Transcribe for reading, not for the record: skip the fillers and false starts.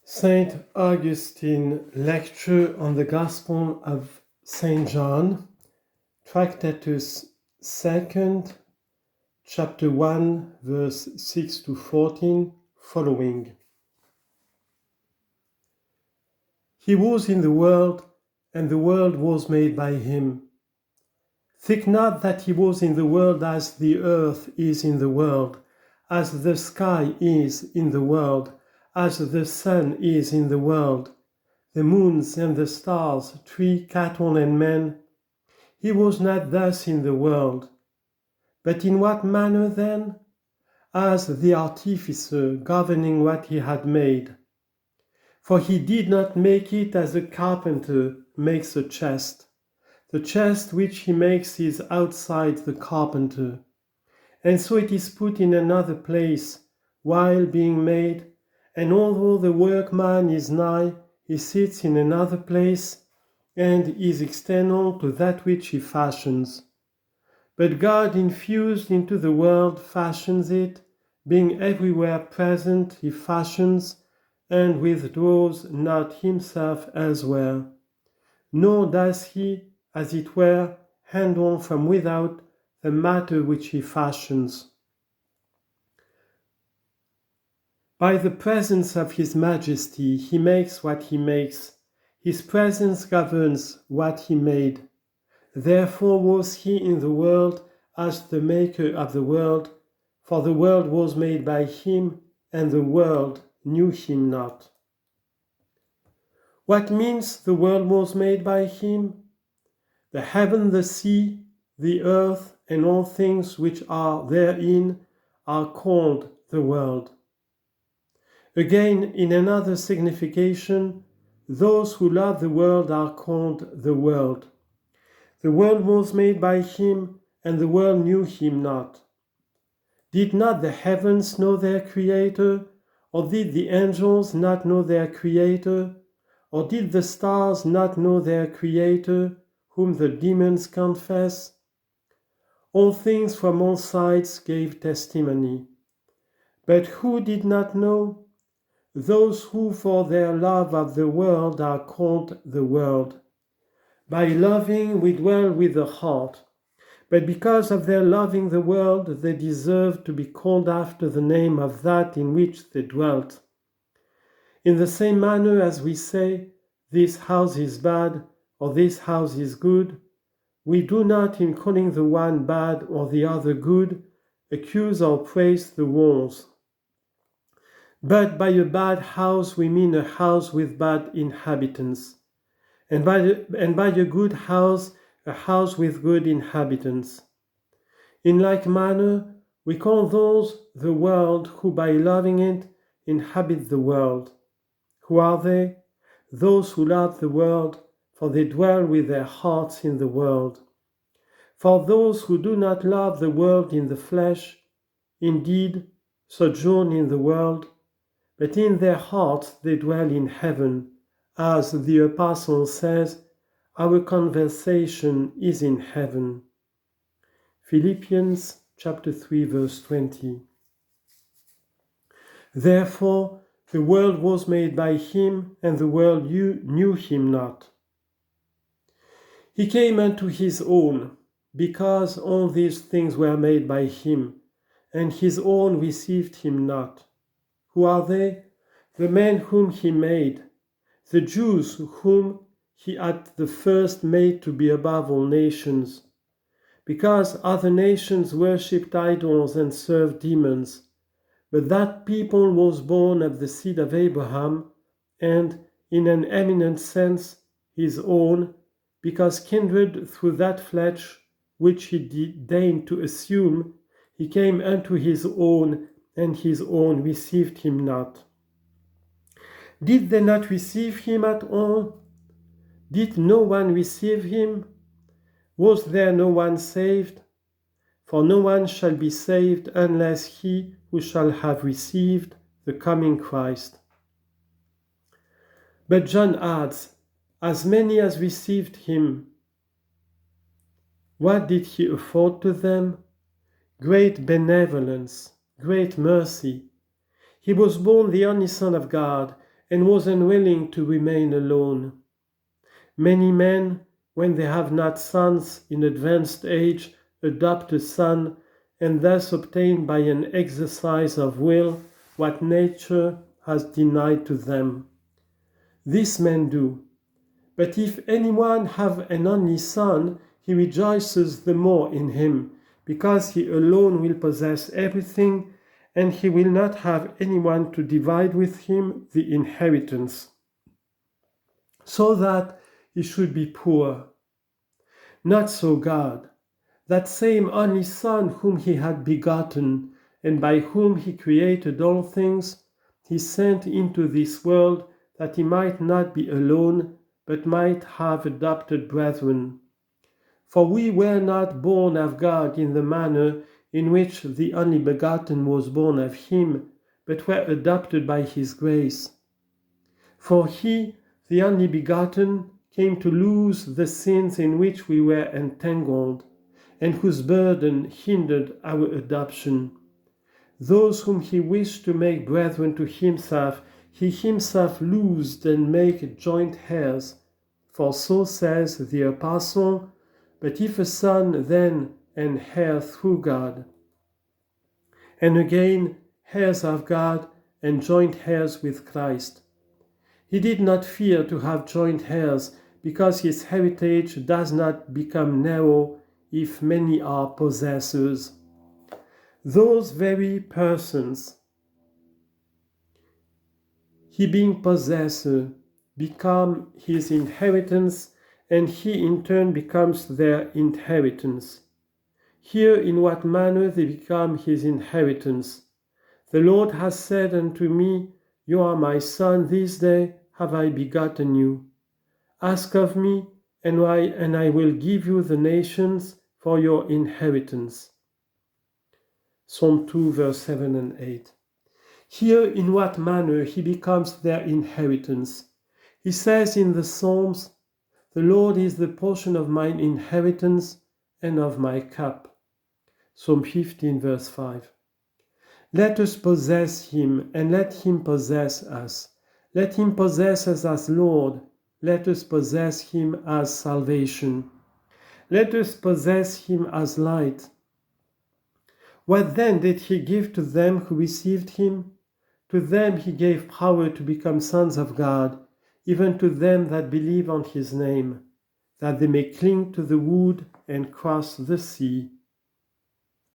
Saint Augustine Lecture on the Gospel of Saint John, Tractatus 2nd, chapter 1, verse 6 to 14, following. He was in the world, and the world was made by him. Think not that he was in the world as the earth is in the world, as the sky is in the world, as the sun is in the world, the moons and the stars, tree, cattle, and men. He was not thus in the world. But in what manner then? As the artificer governing what he had made. For he did not make it as a carpenter makes a chest. The chest which he makes is outside the carpenter. And so it is put in another place, while being made, and although the workman is nigh, he sits in another place, and is external to that which he fashions. But God infused into the world fashions it, being everywhere present, he fashions, and withdraws not himself elsewhere. Nor does he, as it were, handle from without the matter which he fashions. By the presence of his majesty he makes what he makes. His presence governs what he made. Therefore was he in the world as the maker of the world, for the world was made by him, and the world knew him not. What means the world was made by him? The heaven, the sea, the earth, and all things which are therein are called the world. Again, in another signification, those who love the world are called the world. The world was made by him, and the world knew him not. Did not the heavens know their Creator? Or did the angels not know their Creator? Or did the stars not know their Creator, whom the demons confess? All things from all sides gave testimony. But who did not know? Those who for their love of the world are called the world. By loving we dwell with the heart, but because of their loving the world they deserve to be called after the name of that in which they dwelt. In the same manner as we say, this house is bad, or this house is good, we do not, in calling the one bad or the other good, accuse or praise the walls. But by a bad house we mean a house with bad inhabitants, and by a good house, a house with good inhabitants. In like manner, we call those the world who by loving it inhabit the world. Who are they? Those who love the world, for they dwell with their hearts in the world. For those who do not love the world in the flesh, indeed, sojourn in the world, but in their hearts they dwell in heaven, as the Apostle says, our conversation is in heaven. Philippians chapter 3, verse 20. Therefore, the world was made by him, and the world knew him not. He came unto his own, because all these things were made by him, and his own received him not. Who are they? The men whom he made, the Jews whom he at the first made to be above all nations, because other nations worshipped idols and served demons. But that people was born of the seed of Abraham, and, in an eminent sense, his own, because kindred through that flesh which he deigned to assume, he came unto his own, and his own received him not. Did they not receive him at all? Did no one receive him? Was there no one saved? For no one shall be saved unless he who shall have received the coming Christ. But John adds, as many as received him. What did he afford to them? Great benevolence, great mercy. He was born the only Son of God, and was unwilling to remain alone. Many men, when they have not sons in advanced age, adopt a son, and thus obtain by an exercise of will what nature has denied to them. This men do. But if anyone have an only son, he rejoices the more in him, because he alone will possess everything, and he will not have anyone to divide with him the inheritance, so that he should be poor. Not so God. That same only Son whom he had begotten, and by whom he created all things, he sent into this world that he might not be alone, but might have adopted brethren. For we were not born of God in the manner in which the only begotten was born of him, but were adopted by his grace. For he, the only begotten, came to loose the sins in which we were entangled, and whose burden hindered our adoption. Those whom he wished to make brethren to himself, he himself loosed and made joint heirs. For so says the Apostle, but if a son, then an heir through God. And again, heirs of God and joint heirs with Christ. He did not fear to have joint heirs, because his heritage does not become narrow if many are possessors. Those very persons, he being possessor, become his inheritance, and he in turn becomes their inheritance. Here in what manner they become his inheritance. The Lord has said unto me, You are my son, this day have I begotten you. Ask of me, and I will give you the nations for your inheritance. Psalm 2, verse 7 and 8. Here in what manner he becomes their inheritance. He says in the Psalms, The Lord is the portion of mine inheritance and of my cup. Psalm 15, verse 5. Let us possess him, and let him possess us. Let him possess us as Lord. Let us possess him as salvation. Let us possess him as light. What then did he give to them who received him? To them he gave power to become sons of God, even to them that believe on his name, that they may cling to the wood and cross the sea.